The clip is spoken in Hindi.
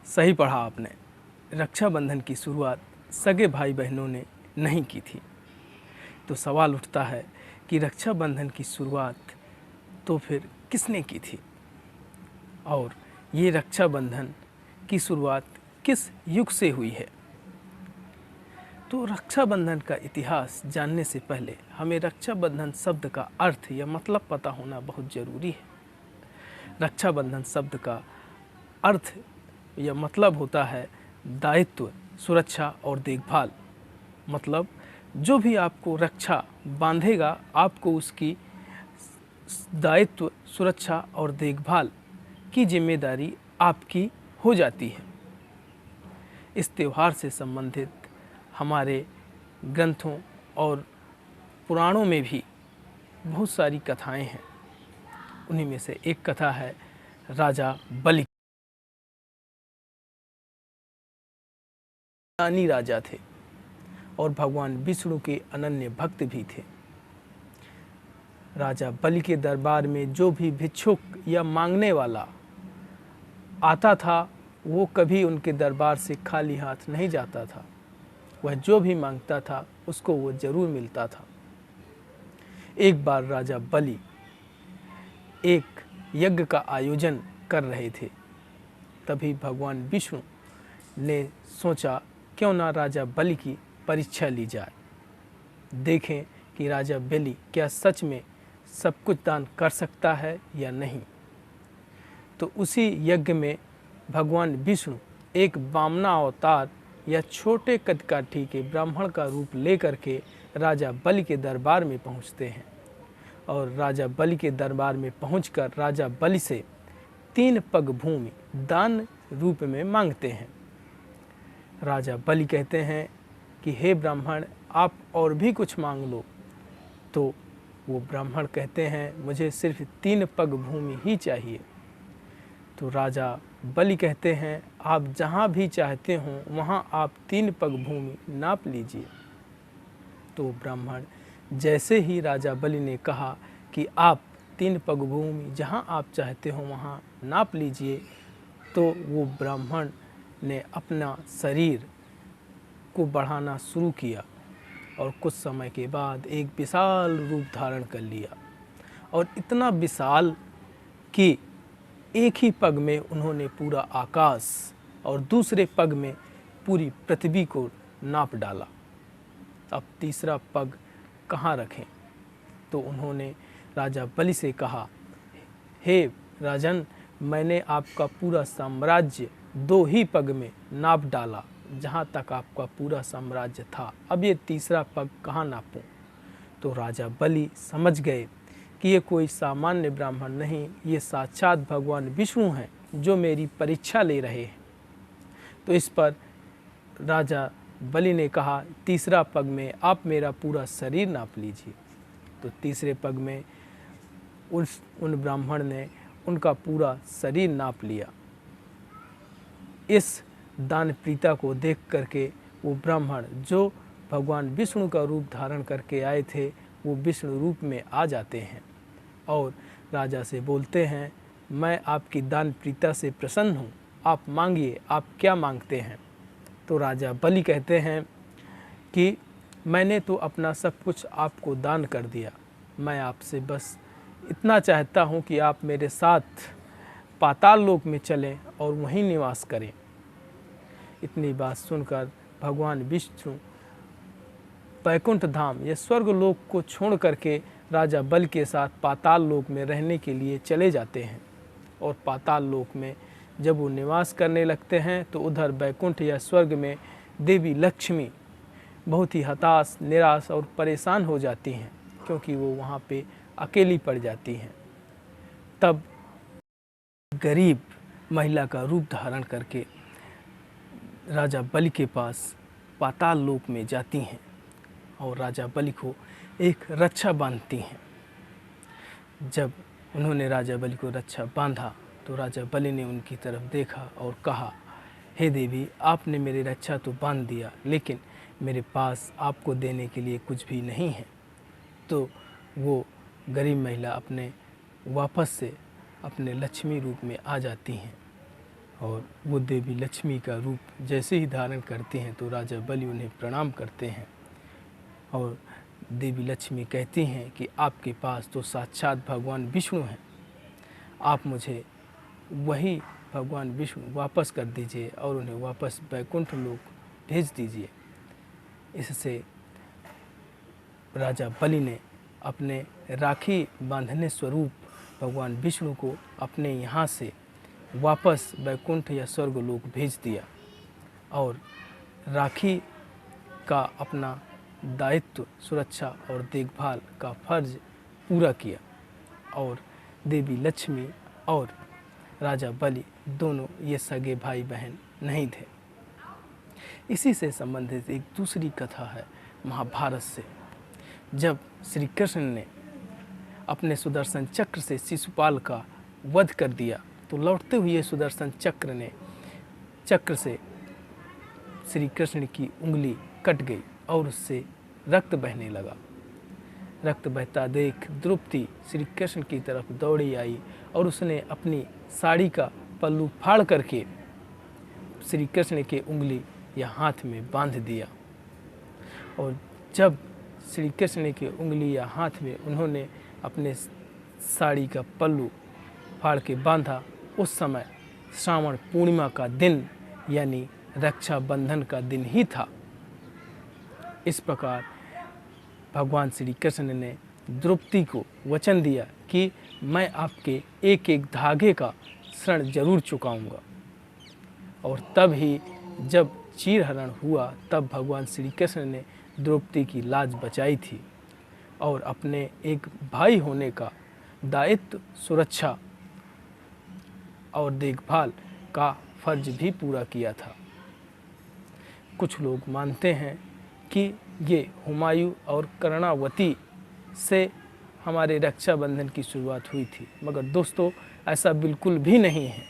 सही पढ़ा आपने। रक्षाबंधन की शुरुआत सगे भाई बहनों ने नहीं की थी। तो सवाल उठता है कि रक्षाबंधन की शुरुआत तो फिर किसने की थी, और ये रक्षाबंधन की शुरुआत किस युग से हुई है। तो रक्षाबंधन का इतिहास जानने से पहले हमें रक्षाबंधन शब्द का अर्थ या मतलब पता होना बहुत ज़रूरी है। रक्षाबंधन शब्द का अर्थ या मतलब होता है दायित्व, सुरक्षा और देखभाल। मतलब जो भी आपको रक्षा बांधेगा, आपको उसकी दायित्व, सुरक्षा और देखभाल की जिम्मेदारी आपकी हो जाती है। इस त्यौहार से संबंधित हमारे ग्रंथों और पुराणों में भी बहुत सारी कथाएं हैं। उन्हीं में से एक कथा है राजा बलि। ज्ञानी राजा थे और भगवान विष्णु के अनन्य भक्त भी थे। राजा बलि के दरबार में जो भी भिक्षुक या मांगने वाला आता था, वो कभी उनके दरबार से खाली हाथ नहीं जाता था। वह जो भी मांगता था उसको वो जरूर मिलता था। एक बार राजा बलि एक यज्ञ का आयोजन कर रहे थे। तभी भगवान विष्णु ने सोचा क्यों ना राजा बलि की परीक्षा ली जाए, देखें कि राजा बलि क्या सच में सब कुछ दान कर सकता है या नहीं। तो उसी यज्ञ में भगवान विष्णु एक वामना अवतार या छोटे कदकाठी के ब्राह्मण का रूप लेकर के राजा बलि के दरबार में पहुंचते हैं और राजा बलि के दरबार में पहुंचकर राजा बलि से 3 पग भूमि दान रूप में मांगते हैं। राजा बलि कहते हैं कि हे ब्राह्मण, आप और भी कुछ मांग लो। तो वो ब्राह्मण कहते हैं मुझे सिर्फ 3 पग भूमि ही चाहिए। तो राजा बलि कहते हैं आप जहाँ भी चाहते हो वहाँ आप 3 पग भूमि नाप लीजिए। तो ब्राह्मण जैसे ही राजा बलि ने कहा कि आप 3 पग भूमि जहाँ आप चाहते हो वहाँ नाप लीजिए, तो वो ब्राह्मण ने अपना शरीर को बढ़ाना शुरू किया और कुछ समय के बाद एक विशाल रूप धारण कर लिया। और इतना विशाल कि एक ही पग में उन्होंने पूरा आकाश और दूसरे पग में पूरी पृथ्वी को नाप डाला। अब तीसरा पग कहाँ रखें? तो उन्होंने राजा बलि से कहा, हे राजन, मैंने आपका पूरा साम्राज्य 2 ही पग में नाप डाला, जहाँ तक आपका पूरा साम्राज्य था। अब ये तीसरा पग कहाँ नापूं? तो राजा बलि समझ गए कि ये कोई सामान्य ब्राह्मण नहीं, ये साक्षात भगवान विष्णु हैं जो मेरी परीक्षा ले रहे हैं। तो इस पर राजा बलि ने कहा, तीसरा पग में आप मेरा पूरा शरीर नाप लीजिए। तो तीसरे पग में उन ब्राह्मण ने उनका पूरा शरीर नाप लिया। इस दानप्रीता को देख करके वो ब्राह्मण जो भगवान विष्णु का रूप धारण करके आए थे, वो विष्णु रूप में आ जाते हैं और राजा से बोलते हैं, मैं आपकी दानप्रीता से प्रसन्न हूँ, आप मांगिए, आप क्या मांगते हैं? तो राजा बलि कहते हैं कि मैंने तो अपना सब कुछ आपको दान कर दिया, मैं आपसे बस इतना चाहता हूँ कि आप मेरे साथ पाताल लोक में चलें और वहीं निवास करें। इतनी बात सुनकर भगवान विष्णु वैकुंठ धाम या स्वर्ग लोक को छोड़ करके राजा बलि के साथ पाताल लोक में रहने के लिए चले जाते हैं। और पाताल लोक में जब वो निवास करने लगते हैं तो उधर वैकुंठ या स्वर्ग में देवी लक्ष्मी बहुत ही हताश, निराश और परेशान हो जाती हैं, क्योंकि वो वहाँ पे अकेली पड़ जाती हैं। तब गरीब महिला का रूप धारण करके राजा बलि के पास पाताल लोक में जाती हैं और राजा बलि को एक रक्षा बांधती हैं। जब उन्होंने राजा बलि को रक्षा बांधा तो राजा बलि ने उनकी तरफ देखा और कहा, हे देवी, आपने मेरी रक्षा तो बांध दिया, लेकिन मेरे पास आपको देने के लिए कुछ भी नहीं है। तो वो गरीब महिला वापस से अपने लक्ष्मी रूप में आ जाती हैं और वो देवी लक्ष्मी का रूप जैसे ही धारण करती हैं तो राजा बलि उन्हें प्रणाम करते हैं और देवी लक्ष्मी कहती हैं कि आपके पास तो साक्षात भगवान विष्णु हैं, आप मुझे वही भगवान विष्णु वापस कर दीजिए और उन्हें वापस वैकुंठ लोक भेज दीजिए। इससे राजा बलि ने अपने राखी बांधने स्वरूप भगवान विष्णु को अपने यहाँ से वापस वैकुंठ या स्वर्गलोक भेज दिया और राखी का अपना दायित्व, सुरक्षा और देखभाल का फर्ज पूरा किया और देवी लक्ष्मी और राजा बलि दोनों ये सगे भाई बहन नहीं थे। इसी से संबंधित एक दूसरी कथा है महाभारत से। जब श्री कृष्ण ने अपने सुदर्शन चक्र से शिशुपाल का वध कर दिया तो लौटते हुए सुदर्शन चक्र से श्री कृष्ण की उंगली कट गई और उससे रक्त बहने लगा। रक्त बहता देख द्रौपदी श्री कृष्ण की तरफ दौड़ी आई और उसने अपनी साड़ी का पल्लू फाड़ करके श्री कृष्ण के उंगली या हाथ में बांध दिया। और जब श्री कृष्ण के उंगली या हाथ में उन्होंने अपने साड़ी का पल्लू फाड़ के बांधा, उस समय श्रावण पूर्णिमा का दिन यानी रक्षाबंधन का दिन ही था। इस प्रकार भगवान श्री कृष्ण ने द्रौपदी को वचन दिया कि मैं आपके एक एक धागे का ऋण जरूर चुकाऊंगा। और तब ही जब चीरहरण हुआ तब भगवान श्री कृष्ण ने द्रौपदी की लाज बचाई थी और अपने एक भाई होने का दायित्व, सुरक्षा और देखभाल का फर्ज भी पूरा किया था। कुछ लोग मानते हैं कि ये हुमायूं और कर्णावती से हमारे रक्षाबंधन की शुरुआत हुई थी, मगर दोस्तों ऐसा बिल्कुल भी नहीं है।